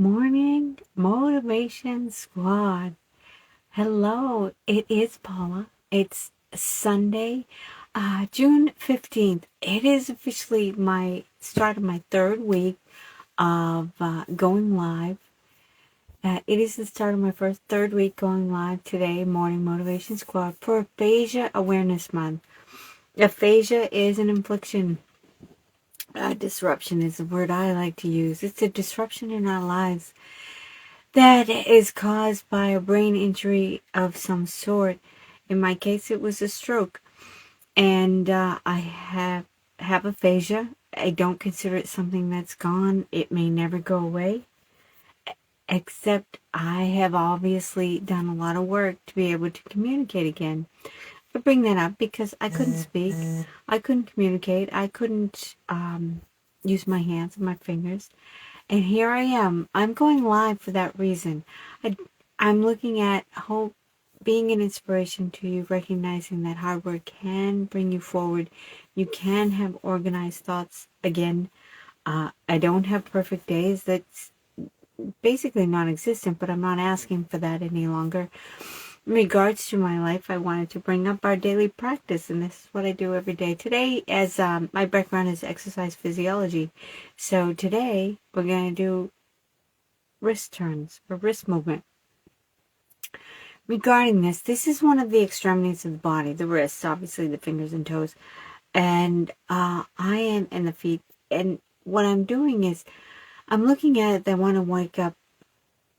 Morning Motivation Squad. Hello, it is Paula. It's Sunday, June 15th. It is officially my start of my third week of going live. It is the start of my third week going live today, Morning Motivation Squad, for Aphasia Awareness Month. Aphasia is an infliction. Disruption is the word I like to use. It's a disruption in our lives that is caused by a brain injury of some sort. In my case, it was a stroke. And I have aphasia. I don't consider it something that's gone. It may never go away. Except I have obviously done a lot of work to be able to communicate again. I bring that up because I couldn't speak. I couldn't communicate. I couldn't use my hands and my fingers. And here I am. I'm going live for that reason. I'm looking at hope being an inspiration to you, recognizing that hard work can bring you forward. You can have organized thoughts again. I don't have perfect days. That's basically non-existent, but I'm not asking for that any longer. In regards to my life, I wanted to bring up our daily practice, and this is what I do every day. Today, as my background is exercise physiology, so today we're going to do wrist turns or wrist movement. Regarding this is one of the extremities of the body, the wrists, obviously the fingers and toes, and I am in the feet. And what I'm doing is I'm looking at it. I want to wake up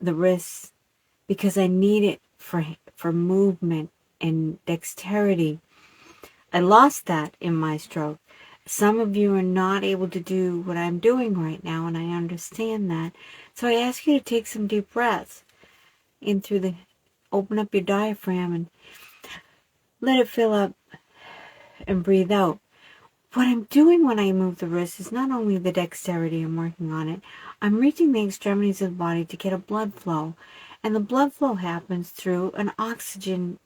the wrists because I need it for movement and dexterity. I lost that in my stroke. Some of you are not able to do what I'm doing right now, and I understand that. So I ask you to take some deep breaths in through the, open up your diaphragm and let it fill up and breathe out. What I'm doing when I move the wrist is not only the dexterity, I'm working on it, I'm reaching the extremities of the body to get a blood flow. And the blood flow happens through an oxygen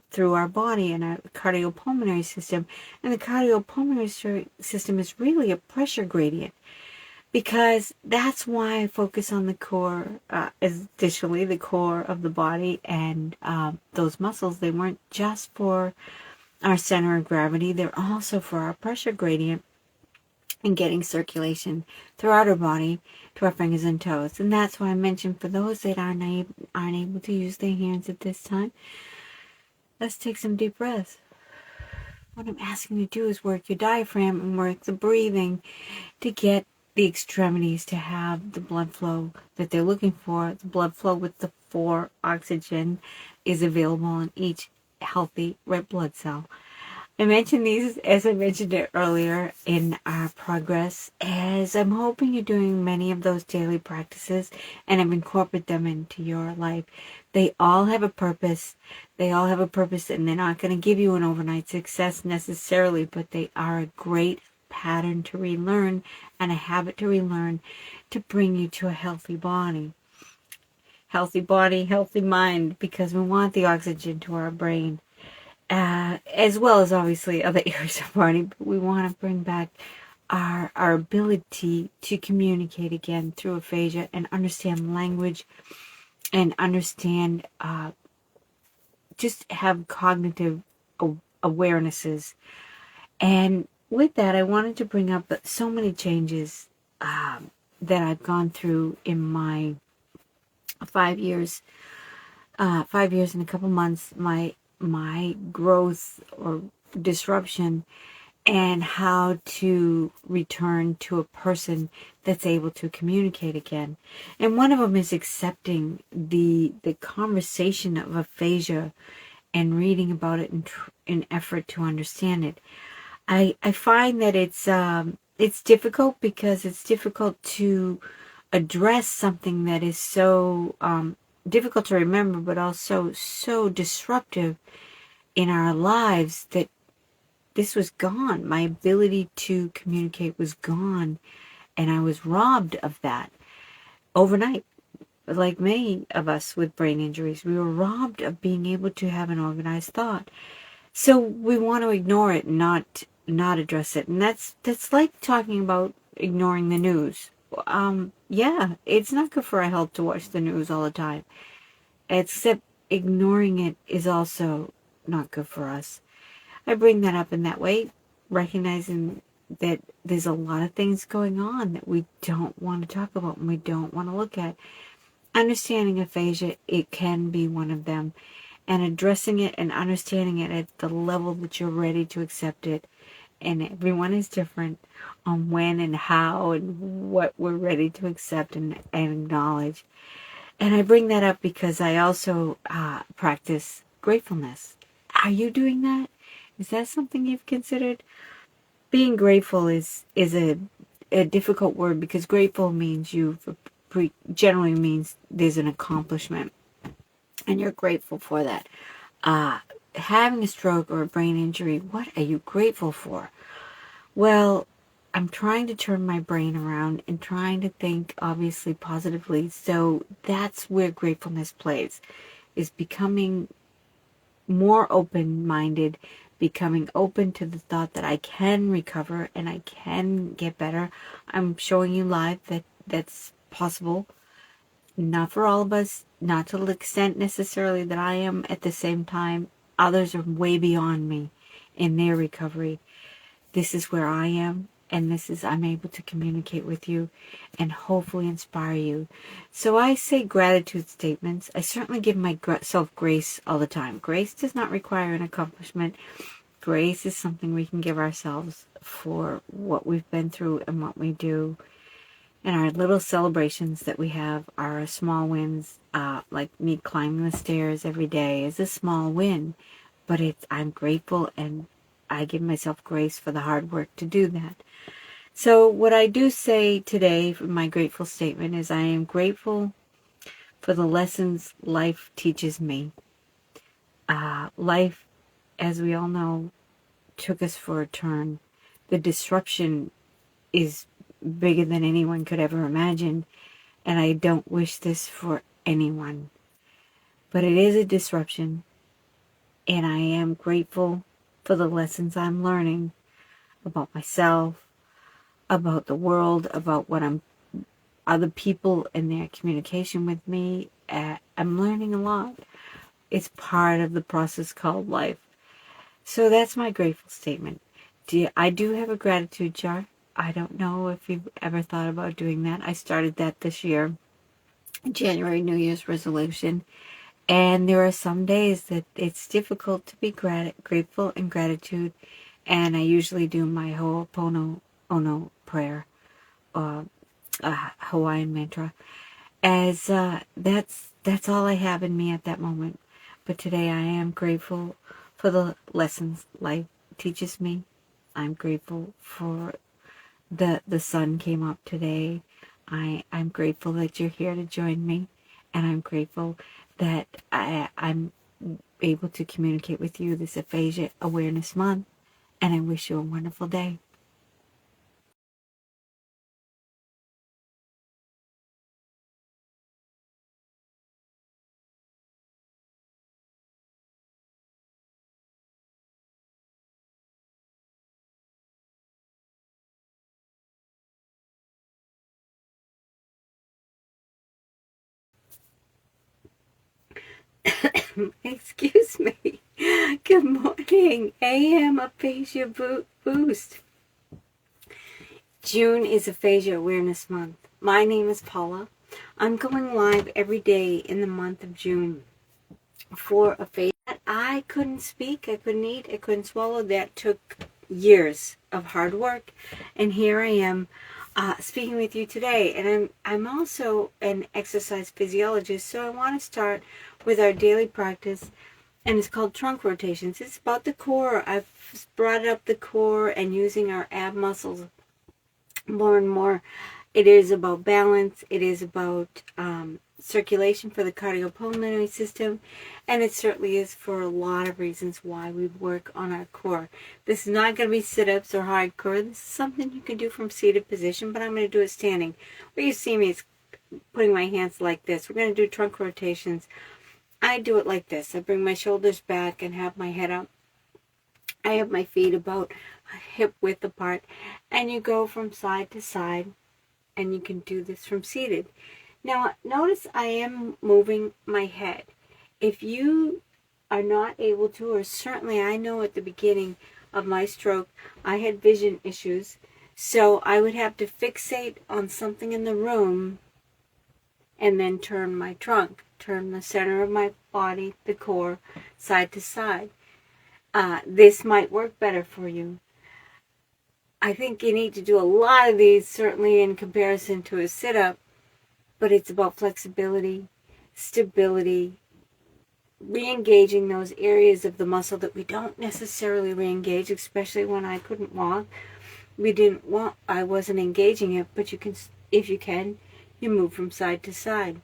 through our body and our cardiopulmonary system. And the cardiopulmonary system is really a pressure gradient, because that's why I focus on the core, additionally the core of the body and those muscles. They weren't just for our center of gravity, they're also for our pressure gradient and getting circulation throughout our body to our fingers and toes. And that's why I mentioned, for those that aren't able to use their hands at this time, let's take some deep breaths. What I'm asking you to do is work your diaphragm and work the breathing to get the extremities to have the blood flow that they're looking for. The blood flow with the 4 oxygen is available in each healthy red blood cell. I mentioned these, as I mentioned it earlier in our progress, as I'm hoping you're doing many of those daily practices and have incorporated them into your life. They all have a purpose. They all have a purpose, and they're not going to give you an overnight success necessarily, but they are a great pattern to relearn and a habit to relearn to bring you to a healthy body. Healthy body, healthy mind, because we want the oxygen to our brain. As well as obviously other areas of our body, but we want to bring back our ability to communicate again through aphasia and understand language and understand, just have cognitive awarenesses. And with that, I wanted to bring up so many changes that I've gone through in my 5 years, 5 years and a couple months, my growth or disruption, and how to return to a person that's able to communicate again. And one of them is accepting the conversation of aphasia and reading about it in effort to understand it. I find that it's difficult, because it's difficult to address something that is so difficult to remember, but also so disruptive in our lives, that this was gone. My ability to communicate was gone, and I was robbed of that overnight. Like many of us with brain injuries, we were robbed of being able to have an organized thought. So we want to ignore it, not address it. And that's like talking about ignoring the news. yeah, it's not good for our health to watch the news all the time. Except ignoring it is also not good for us. I bring that up in that way, recognizing that there's a lot of things going on that we don't want to talk about and we don't want to look at. Understanding aphasia, it can be one of them. And addressing it and understanding it at the level that you're ready to accept it. And everyone is different on when and how and what we're ready to accept and acknowledge. And I bring that up because I also practice gratefulness. Are you doing that? Is that something you've considered? Being grateful is a difficult word because grateful means generally means there's an accomplishment and you're grateful for that. Having a stroke or a brain injury, what are you grateful for? Well, I'm trying to turn my brain around and trying to think obviously positively. So that's where gratefulness plays, is becoming more open-minded, becoming open to the thought that I can recover and I can get better. I'm showing you live that that's possible. Not for all of us, not to the extent necessarily that I am. At the same time, others are way beyond me in their recovery. This is where I am, and I'm able to communicate with you and hopefully inspire you. So I say gratitude statements. I certainly give myself grace all the time. Grace does not require an accomplishment. Grace is something we can give ourselves for what we've been through and what we do. And our little celebrations that we have are small wins, like me climbing the stairs every day is a small win. But I'm grateful and I give myself grace for the hard work to do that. So what I do say today for my grateful statement is I am grateful for the lessons life teaches me. Life, as we all know, took us for a turn. The disruption is bigger than anyone could ever imagine, and I don't wish this for anyone. But it is a disruption, and I am grateful for the lessons I'm learning about myself, about the world, about other people and their communication with me. I'm learning a lot. It's part of the process called life. So that's my grateful statement. I do have a gratitude jar. I don't know if you've ever thought about doing that. I started that this year, January New Year's resolution. And there are some days that it's difficult to be grateful and gratitude. And I usually do my Ho'oponopono prayer, Hawaiian mantra, as that's all I have in me at that moment. But today I am grateful for the lessons life teaches me. I'm grateful for the sun came up today. I'm grateful that you're here to join me, and I'm grateful that I'm able to communicate with you this Aphasia Awareness Month, and I wish you a wonderful day. Excuse me. Good morning, AM Aphasia Boost. June is Aphasia Awareness Month. My name is Paula. I'm going live every day in the month of June for aphasia. I couldn't speak, I couldn't eat, I couldn't swallow. That took years of hard work, and here I am speaking with you today. And I'm also an exercise physiologist, so I want to start with our daily practice, and it's called trunk rotations. It's about the core. I've brought up the core and using our ab muscles more and more. It is about balance. It is about circulation for the cardiopulmonary system, and it certainly is for a lot of reasons why we work on our core. This is not going to be sit-ups or hardcore. This is something you can do from seated position, but I'm going to do it standing. Where you see me is putting my hands like this. We're going to do trunk rotations. I do it like this. I bring my shoulders back and have my head up. I have my feet about hip width apart, and you go from side to side and you can do this from seated. Now, notice I am moving my head. If you are not able to, or certainly I know at the beginning of my stroke, I had vision issues, so I would have to fixate on something in the room and then turn my trunk, turn the center of my body, the core, side to side. This might work better for you. I think you need to do a lot of these, certainly in comparison to a sit-up, but it's about flexibility, stability, re-engaging those areas of the muscle that we don't necessarily re-engage, especially when I couldn't walk. I wasn't engaging it, but you can, if you can, you move from side to side.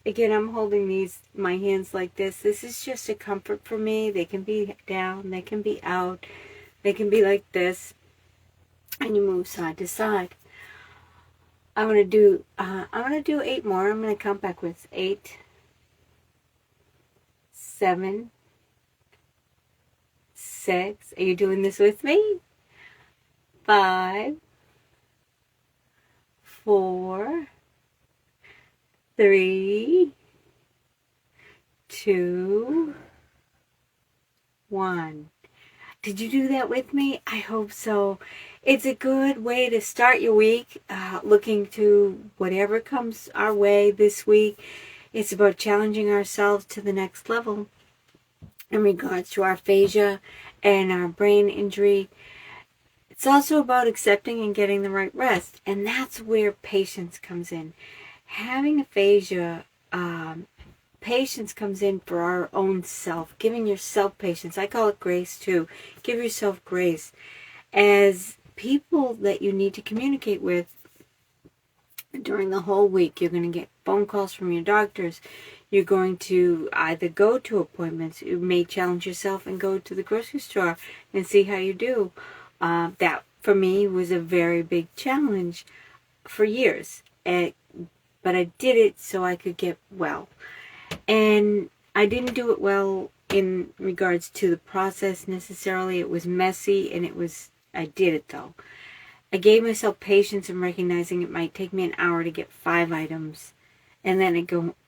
Again, I'm holding my hands like this. This is just a comfort for me. They can be down, they can be out, they can be like this, and you move side to side. I'm gonna do 8 more. I'm gonna count backwards. 8, 7, 6. Are you doing this with me? 5, 4, 3, 2, 1. Did you do that with me? I hope so. It's a good way to start your week, looking to whatever comes our way this week. It's about challenging ourselves to the next level in regards to our aphasia and our brain injury. It's also about accepting and getting the right rest, and that's where patience comes in. Having aphasia, patience comes in for our own self, giving yourself patience. I call it grace too. Give yourself grace. As people that you need to communicate with during the whole week, you're going to get phone calls from your doctors. You're going to either go to appointments. You may challenge yourself and go to the grocery store and see how you do. That, for me, was a very big challenge for years. But I did it so I could get well. And I didn't do it well in regards to the process necessarily. It was messy, and I did it though. I gave myself patience in recognizing it might take me an hour to get 5 items, and then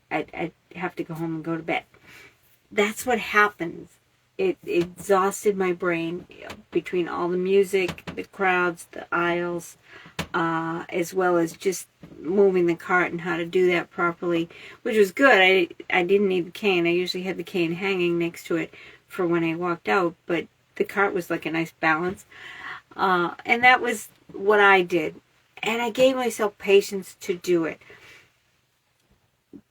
I'd have to go home and go to bed. That's what happens. It exhausted my brain between all the music, the crowds, the aisles, as well as just moving the cart and how to do that properly, which was good. I didn't need the cane. I usually had the cane hanging next to it for when I walked out, but the cart was like a nice balance. And that was what I did. And I gave myself patience to do it.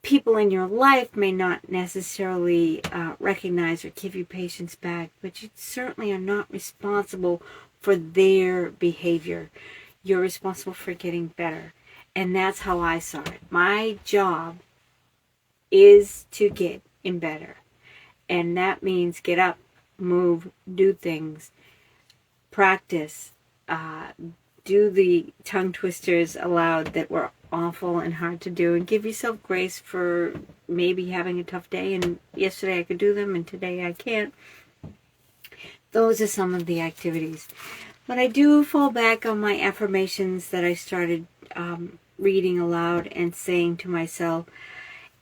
People in your life may not necessarily recognize or give you patience back, but you certainly are not responsible for their behavior. You're responsible for getting better. And that's how I saw it. My job is to get in better. And that means get up, move, do things, practice, do the tongue twisters aloud that were awful and hard to do, and give yourself grace for maybe having a tough day, and yesterday I could do them and today I can't. Those are some of the activities. But I do fall back on my affirmations that I started reading aloud and saying to myself.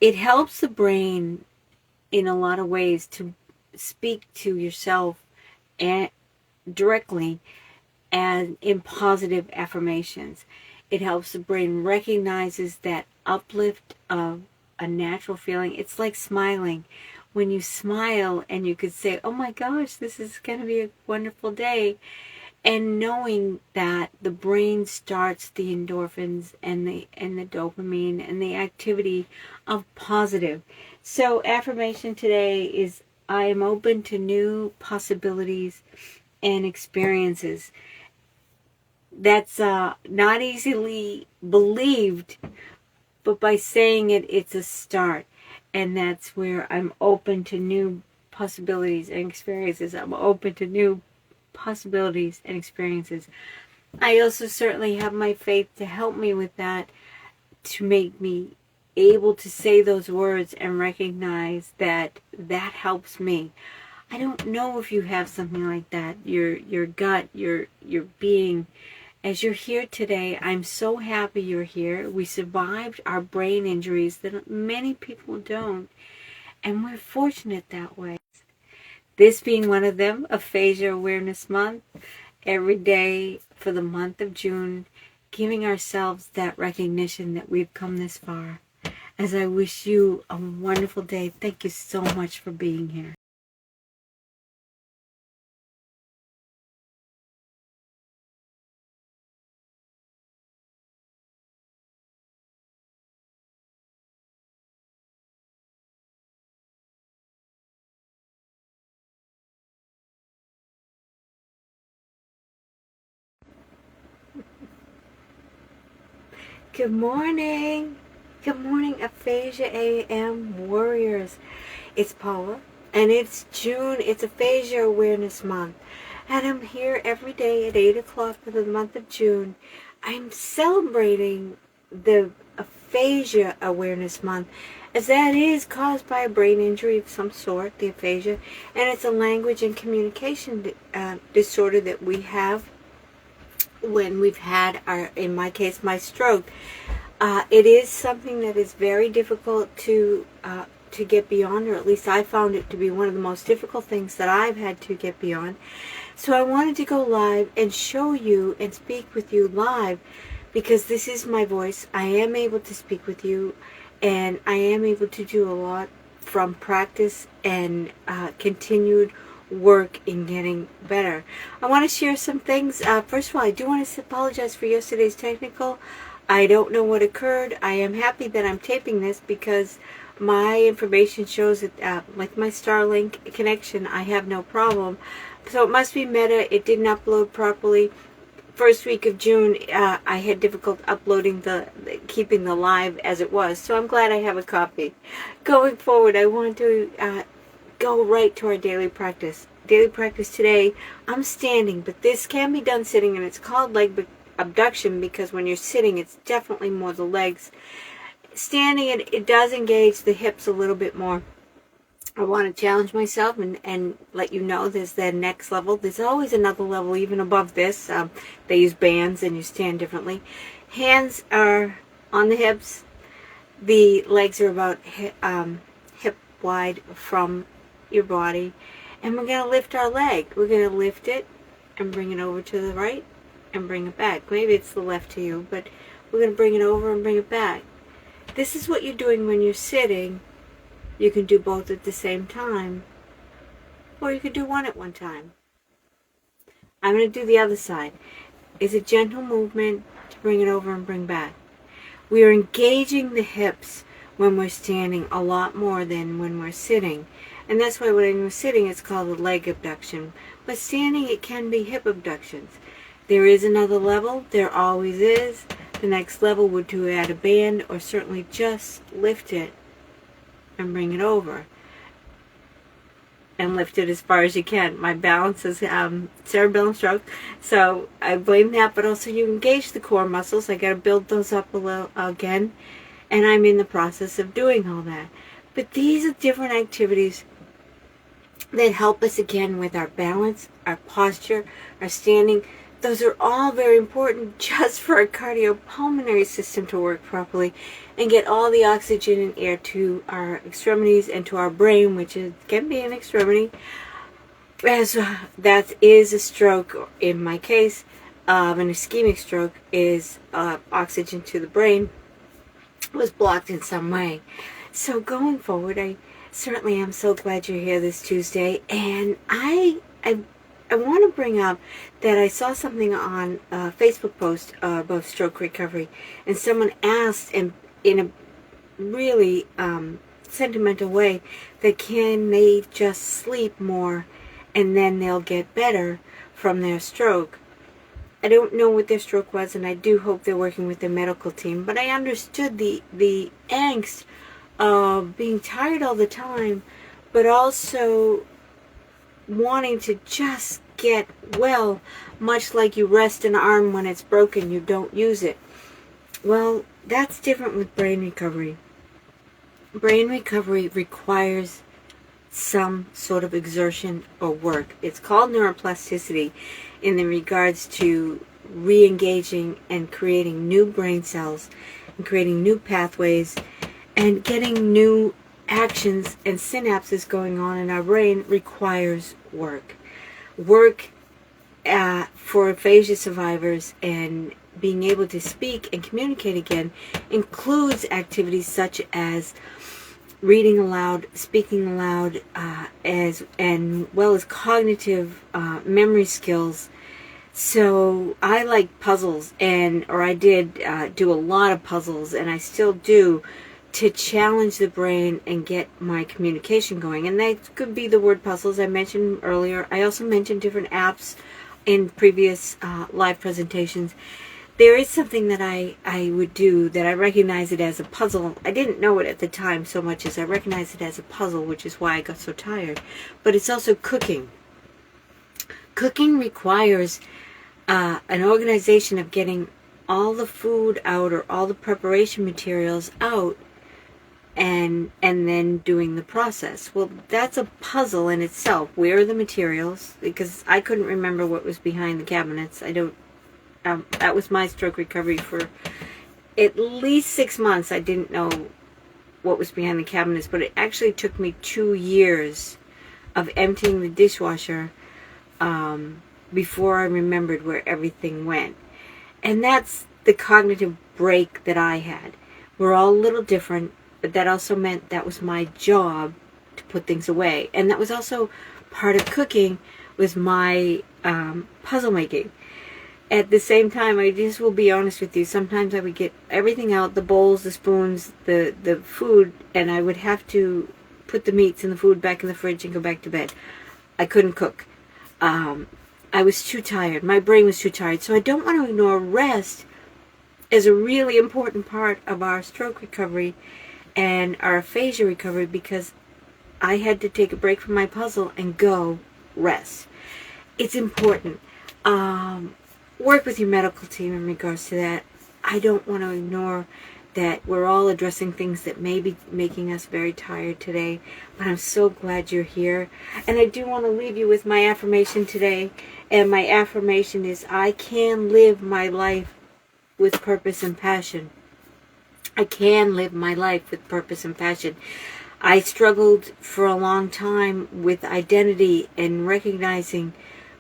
It helps the brain in a lot of ways to speak to yourself and directly and in positive affirmations. It helps the brain recognizes that uplift of a natural feeling. It's like smiling. When you smile and you could say, oh my gosh, this is going to be a wonderful day. And knowing that the brain starts the endorphins and the dopamine and the activity of positive. So affirmation today is, I am open to new possibilities and experiences. That's not easily believed, but by saying it, it's a start. And that's where I'm open to new possibilities and experiences. I'm open to new possibilities and experiences. I also certainly have my faith to help me with that, to make me able to say those words and recognize that that helps me. I don't know if you have something like that. Your gut, your being, as you're here today, I'm so happy you're here. We survived our brain injuries that many people don't, and we're fortunate that way. This being one of them, Aphasia Awareness Month, every day for the month of June, giving ourselves that recognition that we've come this far. As I wish you a wonderful day, thank you so much for being here. Good morning. Good morning, Aphasia AM warriors. It's Paula, and it's June. It's Aphasia Awareness Month, and I'm here every day at 8 o'clock for the month of June. I'm celebrating the Aphasia Awareness Month, as that is caused by a brain injury of some sort, the aphasia, and it's a language and communication disorder that we have when we've had in my case, my stroke. It is something that is very difficult to get beyond, or at least I found it to be one of the most difficult things that I've had to get beyond. So I wanted to go live and show you and speak with you live, because this is my voice. I am able to speak with you, and I am able to do a lot from practice and continued work in getting better. I want to share some things. First of all, I do want to apologize for yesterday's technical. I don't know what occurred. I am happy that I'm taping this because my information shows that with my Starlink connection, I have no problem. So it must be Meta. It didn't upload properly. First week of June, I had difficult uploading keeping the live as it was. So I'm glad I have a copy. Going forward, I want to go right to our daily practice. Daily practice today, I'm standing, but this can be done sitting, and it's called leg abduction because when you're sitting, it's definitely more the legs. Standing, it does engage the hips a little bit more. I want to challenge myself and let you know there's the next level. There's always another level even above this. They use bands and you stand differently. Hands are on the hips. The legs are about hip wide from your body, and we're going to lift our leg. We're going to lift it and bring it over to the right and bring it back. Maybe it's the left to you, but we're going to bring it over and bring it back. This is what you're doing when you're sitting. You can do both at the same time, or you can do one at one time. I'm going to do the other side. It's a gentle movement to bring it over and bring back. We are engaging the hips when we're standing a lot more than when we're sitting. And that's why when we're sitting, it's called a leg abduction. But standing, it can be hip abductions. There is another level. There always is. The next level would to add a band, or certainly just lift it and bring it over. And lift it as far as you can. My balance is cerebellum stroke, so I blame that. But also you engage the core muscles. I got to build those up a little again. And I'm in the process of doing all that. But these are different activities that help us again with our balance, our posture, our standing. Those are all very important just for our cardiopulmonary system to work properly and get all the oxygen and air to our extremities and to our brain, which can be an extremity. As that is a stroke, in my case, an ischemic stroke is oxygen to the brain was blocked in some way. So going forward, I certainly am so glad you're here this Tuesday, and I want to bring up that I saw something on a Facebook post about stroke recovery, and someone asked in a really sentimental way that can they just sleep more and then they'll get better from their stroke. I don't know what their stroke was, and I do hope they're working with their medical team, but I understood the angst of being tired all the time, but also wanting to just get well, much like you rest an arm when it's broken, you don't use it. Well, that's different with brain recovery. Brain recovery requires some sort of exertion or work. It's called neuroplasticity in the regards to re-engaging and creating new brain cells and creating new pathways and getting new actions and synapses going on in our brain requires work. Work for aphasia survivors and being able to speak and communicate again includes activities such as reading aloud, speaking aloud, as well as cognitive memory skills. So I like puzzles, or I did do a lot of puzzles, and I still do, to challenge the brain and get my communication going. And that could be the word puzzles I mentioned earlier. I also mentioned different apps in previous live presentations. There is something that I would do that I recognize it as a puzzle. I didn't know it at the time so much as I recognize it as a puzzle, which is why I got so tired. But it's also cooking. Cooking requires an organization of getting all the food out or all the preparation materials out and then doing the process. Well, that's a puzzle in itself. Where are the materials? Because I couldn't remember what was behind the cabinets. That was my stroke recovery for at least 6 months. I didn't know what was behind the cabinets, but it actually took me 2 years of emptying the dishwasher before I remembered where everything went. And that's the cognitive break that I had. We're all a little different, but that also meant that was my job to put things away. And that was also part of cooking, was my puzzle making. At the same time, I just will be honest with you, sometimes I would get everything out, the bowls, the spoons, the food, and I would have to put the meats and the food back in the fridge and go back to bed. I couldn't cook. I was too tired. My brain was too tired. So I don't want to ignore rest as a really important part of our stroke recovery and our aphasia recovery, because I had to take a break from my puzzle and go rest. It's important. Work with your medical team in regards to that. I don't want to ignore that we're all addressing things that may be making us very tired today, but I'm so glad you're here. And I do want to leave you with my affirmation today, and my affirmation is, I can live my life with purpose and passion. I can live my life with purpose and passion. I struggled for a long time with identity and recognizing,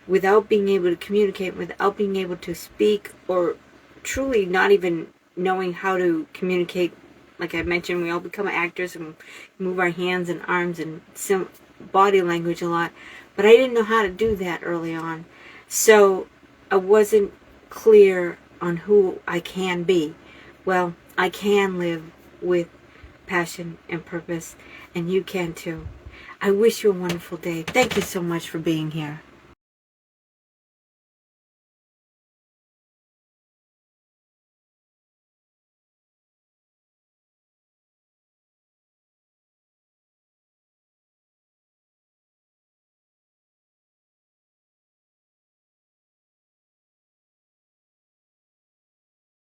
without being able to communicate, without being able to speak, or truly not even knowing how to communicate. Like I mentioned, we all become actors and move our hands and arms and some body language a lot. But I didn't know how to do that early on. So I wasn't clear on who I can be. Well, I can live with passion and purpose, and you can too. I wish you a wonderful day. Thank you so much for being here.